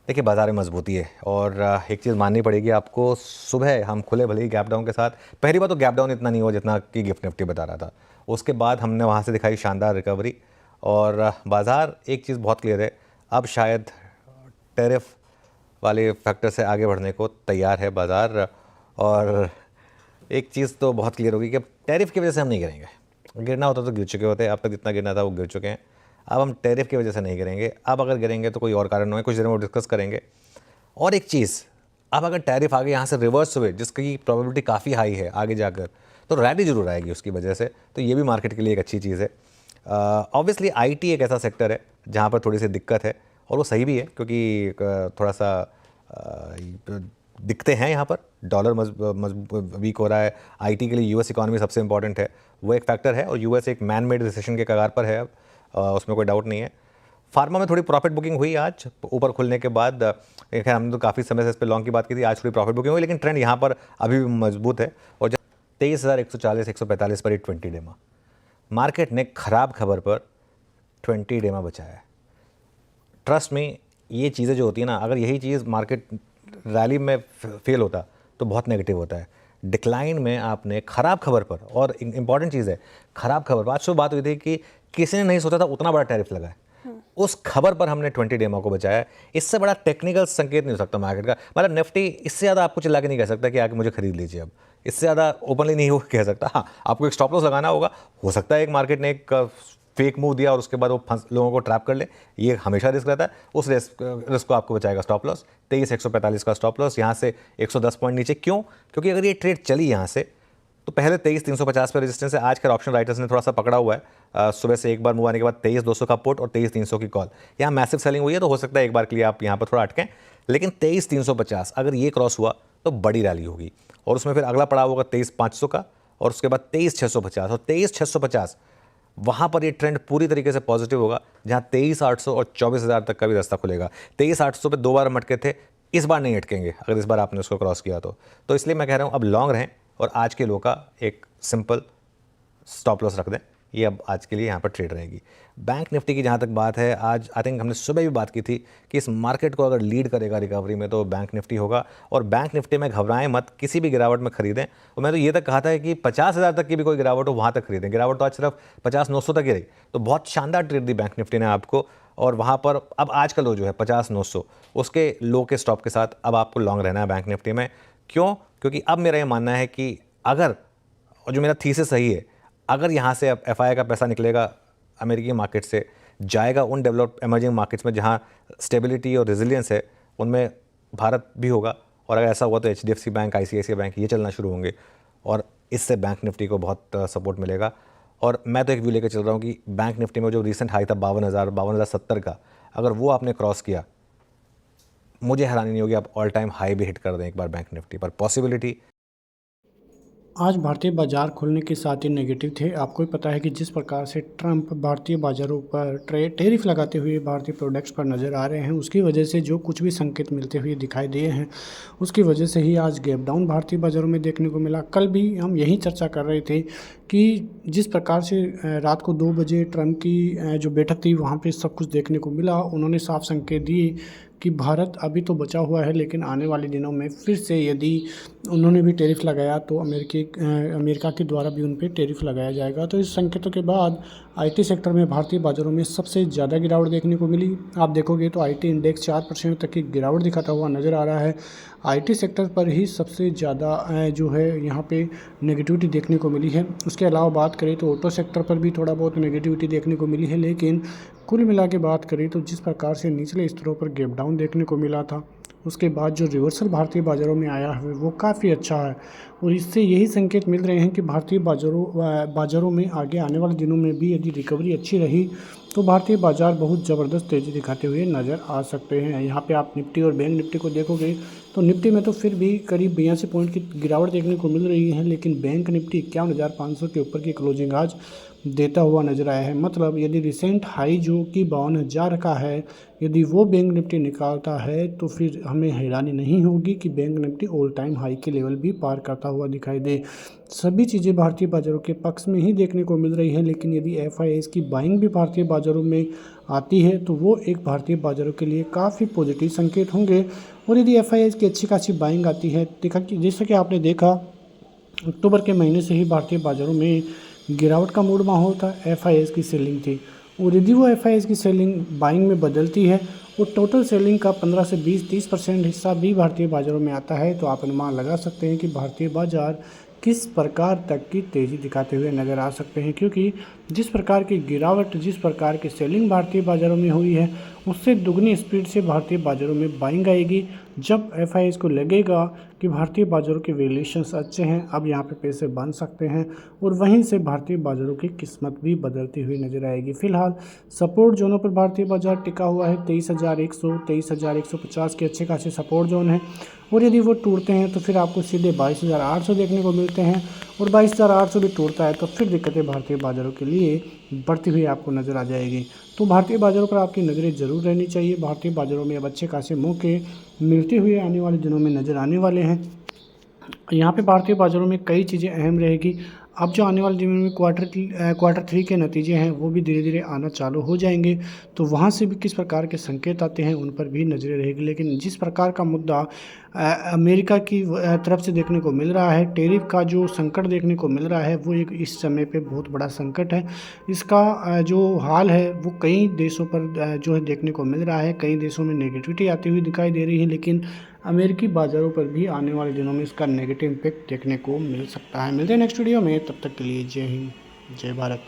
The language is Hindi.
देखिए बाज़ार में मजबूती है और एक चीज़ माननी पड़ेगी आपको। सुबह हम खुले भले ही गैप डाउन के साथ, पहली बार तो गैप डाउन इतना नहीं हुआ जितना कि गिफ्ट निफ्टी बता रहा था। उसके बाद हमने वहाँ से दिखाई शानदार रिकवरी और बाज़ार एक चीज़ बहुत क्लियर है, अब शायद टैरिफ वाले फैक्टर से आगे बढ़ने को तैयार है बाज़ार। और एक चीज़ तो बहुत क्लियर होगी कि अब टैरिफ की वजह से हम नहीं गिरेंगे। गिरना होता तो गिर चुके होते, अब तक जितना गिरना था वो गिर चुके हैं। अब हम टैरिफ की वजह से नहीं गिरेंगे, अब अगर गिरेंगे तो कोई और कारण है, कुछ देर में वो डिस्कस करेंगे। और एक चीज़, अब अगर टैरिफ आगे यहाँ से रिवर्स हुए जिसकी प्रोबेबिलिटी काफ़ी हाई है आगे जाकर, तो रैली जरूर आएगी उसकी वजह से, तो ये भी मार्केट के लिए एक अच्छी चीज़ है। ऑब्वियसली आईटी एक ऐसा सेक्टर है जहाँ पर थोड़ी सी दिक्कत है, और वो सही भी है क्योंकि थोड़ा सा दिखते हैं यहाँ पर डॉलर वीक हो रहा है। आईटी के लिए यूएस इकॉनमी सबसे इंपॉर्टेंट है, वो एक फैक्टर है, और यूएस एक मैन मेड रिसेशन के कगार पर है अब, उसमें कोई डाउट नहीं है। फार्मा में थोड़ी प्रॉफिट बुकिंग हुई आज ऊपर खुलने के बाद। खैर हमने तो काफ़ी समय से इस पर लॉन्ग की बात की थी, आज थोड़ी प्रॉफिट बुकिंग हुई, लेकिन ट्रेंड यहाँ पर अभी भी मजबूत है। और जब 23,140 पर ही 20 डे मार्केट ने खराब खबर पर 20 डे बचाया है। ट्रस्ट में ये चीज़ें जो होती है ना, अगर यही चीज़ मार्केट रैली में फेल होता तो बहुत नेगेटिव होता है। डिक्लाइन में आपने ख़राब खबर पर, और इंपॉर्टेंट चीज़ है ख़राब खबर पर, आज सुबह बात हुई थी कि किसी ने नहीं सोचा था उतना बड़ा टैरिफ लगा है, उस खबर पर हमने 20 डेमा को बचाया। इससे बड़ा टेक्निकल संकेत नहीं हो सकता मार्केट का। मतलब निफ्टी इससे ज़्यादा आपको चिल्ला के नहीं कह सकता कि आके मुझे खरीद लीजिए, अब इससे ज़्यादा ओपनली नहीं हो कह सकता। हाँ, आपको एक स्टॉप लॉस लगाना होगा। हो सकता है एक मार्केट ने एक फेक मूव दिया और उसके बाद वो लोगों को ट्रैप कर ले, ये हमेशा रिस्क रहता है। उस रिस्क को आपको बचाएगा स्टॉप लॉस। 23,145 का स्टॉप लॉस, यहाँ से 110 पॉइंट नीचे। क्यों? क्योंकि अगर ये ट्रेड चली यहाँ से तो पहले 23,350 पे रेजिस्टेंस है। आज के ऑप्शन राइटर्स ने थोड़ा सा पकड़ा हुआ है, सुबह से एक बार मूव आने के बाद 23,200 का पुट और 23,300 की कॉल। यहाँ मैसिव सेलिंग हुई है, तो हो सकता है एक बार के लिए आप यहाँ पर थोड़ा अटकें, लेकिन 23,350 अगर ये क्रॉस हुआ तो बड़ी रैली होगी, और उसमें फिर अगला पड़ाव होगा 23,500 का, और उसके बाद 23,650 और 23,650। वहाँ पर ये ट्रेंड पूरी तरीके से पॉजिटिव होगा, जहाँ 23,800 और 24,000 तक का भी रास्ता खुलेगा। 23,800 पे 2 बार हम अटके थे, इस बार नहीं अटकेंगे अगर इस बार आपने उसको क्रॉस किया तो इसलिए मैं कह रहा हूँ अब लॉन्ग रहें, और आज के लो का एक सिंपल स्टॉप लॉस रख दें। ये अब आज के लिए यहाँ पर ट्रेड रहेगी। बैंक निफ्टी की जहाँ तक बात है, आज आई थिंक हमने सुबह भी बात की थी कि इस मार्केट को अगर लीड करेगा रिकवरी में तो बैंक निफ्टी होगा, और बैंक निफ्टी में घबराएं मत, किसी भी गिरावट में खरीदें। और मैं तो ये तक कहा था कि 50,000 तक की भी कोई गिरावट हो वहाँ तक खरीदें। गिरावट तो आज सिर्फ 50,900 तक ही रही, तो बहुत शानदार ट्रेड दी बैंक निफ्टी ने आपको। और वहाँ पर अब आज का लो जो है 50,900, उसके लो के स्टॉप के साथ अब आपको लॉन्ग रहना है बैंक निफ्टी में। क्यों? क्योंकि अब मेरा ये मानना है कि अगर, और जो मेरा थीसिस सही है, अगर यहाँ से अब एफआई का पैसा निकलेगा अमेरिकी मार्केट से, जाएगा उन डेवलप एमर्जिंग मार्केट्स में जहाँ स्टेबिलिटी और रेजिलियंस है, उनमें भारत भी होगा। और अगर ऐसा हुआ तो एचडीएफसी बैंक, आईसीआईसीआई बैंक ये चलना शुरू होंगे, और इससे बैंक निफ्टी को बहुत सपोर्ट मिलेगा। और मैं तो एक व्यू लेकर चल रहा हूँ कि बैंक निफ्टी में जो रिसेंट हाई था 52,000, 52,070 का, अगर वो आपने क्रॉस किया, मुझे हैरानी नहीं होगी आप ऑल टाइम हाई भी हिट कर दें एक बार बैंक निफ्टी पर। पॉसिबिलिटी। आज भारतीय बाजार खुलने के साथ ही नेगेटिव थे। आपको भी पता है कि जिस प्रकार से ट्रंप भारतीय बाजारों पर टैरिफ लगाते हुए भारतीय प्रोडक्ट्स पर नज़र आ रहे हैं, उसकी वजह से जो कुछ भी संकेत मिलते हुए दिखाई दिए हैं, उसकी वजह से ही आज गैप डाउन भारतीय बाज़ारों में देखने को मिला। कल भी हम यही चर्चा कर रहे थे कि जिस प्रकार से रात को 2 बजे ट्रंप की जो बैठक थी वहाँ पर सब कुछ देखने को मिला। उन्होंने साफ संकेत दिए कि भारत अभी तो बचा हुआ है, लेकिन आने वाले दिनों में फिर से यदि उन्होंने भी टैरिफ लगाया तो अमेरिका के द्वारा भी उन पर टैरिफ लगाया जाएगा। तो इस संकेतों के बाद आईटी सेक्टर में भारतीय बाज़ारों में सबसे ज़्यादा गिरावट देखने को मिली। आप देखोगे तो आईटी इंडेक्स 4% तक की गिरावट दिखाता हुआ नज़र आ रहा है। आईटी सेक्टर पर ही सबसे ज़्यादा जो है यहाँ पे नेगेटिविटी देखने को मिली है। उसके अलावा बात करें तो ऑटो सेक्टर पर भी थोड़ा बहुत नेगेटिविटी देखने को मिली है, लेकिन कुल मिला के बात करें तो जिस प्रकार से निचले स्तरों पर गैप डाउन देखने को मिला था, उसके बाद जो रिवर्सल भारतीय बाज़ारों में आया है वो काफ़ी अच्छा है। और इससे यही संकेत मिल रहे हैं कि भारतीय बाज़ारों में आगे आने वाले दिनों में भी यदि रिकवरी अच्छी रही तो भारतीय बाज़ार बहुत ज़बरदस्त तेज़ी दिखाते हुए नज़र आ सकते हैं। यहाँ पे आप निफ्टी और बैंक निफ्टी को देखोगे तो निफ्टी में तो फिर भी करीब 82 पॉइंट की गिरावट देखने को मिल रही है, लेकिन बैंक निफ्टी 51,500 के ऊपर की क्लोजिंग आज देता हुआ नजर आया है। मतलब यदि रिसेंट हाई जो कि 52,000 का है, यदि वो बैंक निफ्टी निकालता है तो फिर हमें हैरानी नहीं होगी कि bank Nifty all time high के लेवल भी पार करता हुआ दिखाई दे। सभी चीज़ें भारतीय बाज़ारों के पक्ष में ही देखने को मिल रही हैं, लेकिन यदि एफआईआईज़ की बाइंग भी भारतीय बाज़ारों में आती है तो वो एक भारतीय बाज़ारों के लिए काफ़ी पॉजिटिव संकेत होंगे। और यदि एफआईआईज़ की अच्छी खासी बाइंग आती है, देखा कि जैसा कि आपने देखा अक्टूबर के महीने से ही भारतीय बाज़ारों में गिरावट का मूड माहौल था, एफआईआईज़ की सेलिंग थी। और यदि वो एफआईआईज़ की सेलिंग बाइंग में बदलती है और टोटल सेलिंग का 15 से 20-30% हिस्सा भी भारतीय बाज़ारों में आता है, तो आप अनुमान लगा सकते हैं कि भारतीय बाज़ार किस प्रकार तक की तेज़ी दिखाते हुए नज़र आ सकते हैं। क्योंकि जिस प्रकार की गिरावट, जिस प्रकार की सेलिंग भारतीय बाज़ारों में हुई है, उससे दुगनी स्पीड से भारतीय बाज़ारों में बाइंग आएगी। जब एफआईआईज़ को लगेगा कि भारतीय बाज़ारों के वैल्यूएशंस अच्छे हैं, अब यहाँ पे पैसे बन सकते हैं, और वहीं से भारतीय बाज़ारों की किस्मत भी बदलती हुई नज़र आएगी। फिलहाल सपोर्ट जोनों पर भारतीय बाज़ार टिका हुआ है। 23,100, 23,150 के अच्छे खासे सपोर्ट जोन हैं, और यदि वो टूटते हैं तो फिर आपको सीधे 22,800 देखने को मिलते हैं, और 22,800 भी टूटता है तो फिर दिक्कतें भारतीय बाज़ारों के लिए बढ़ती हुई आपको नज़र आ जाएगी। तो भारतीय बाज़ारों पर आपकी नज़रें ज़रूर रहनी चाहिए। भारतीय बाज़ारों में अब अच्छे खासे मौके मिलते हुए आने वाले दिनों में नज़र आने वाले हैं। यहाँ पे भारतीय बाज़ारों में कई चीज़ें अहम रहेगी। अब जो आने वाले दिनों में क्वार्टर 3 के नतीजे हैं वो भी धीरे-धीरे आना चालू हो जाएँगे, तो वहाँ से भी किस प्रकार के संकेत आते हैं उन पर भी नज़रें रहेगी। लेकिन जिस प्रकार का मुद्दा अमेरिका की तरफ से देखने को मिल रहा है, टैरिफ का जो संकट देखने को मिल रहा है, वो एक इस समय पे बहुत बड़ा संकट है। इसका जो हाल है वो कई देशों पर जो है देखने को मिल रहा है। कई देशों में नेगेटिविटी आती हुई दिखाई दे रही है, लेकिन अमेरिकी बाज़ारों पर भी आने वाले दिनों में इसका नेगेटिव इम्पैक्ट देखने को मिल सकता है। मिलते हैं नेक्स्ट वीडियो में, तब तक के लिए जय हिंद, जय भारत।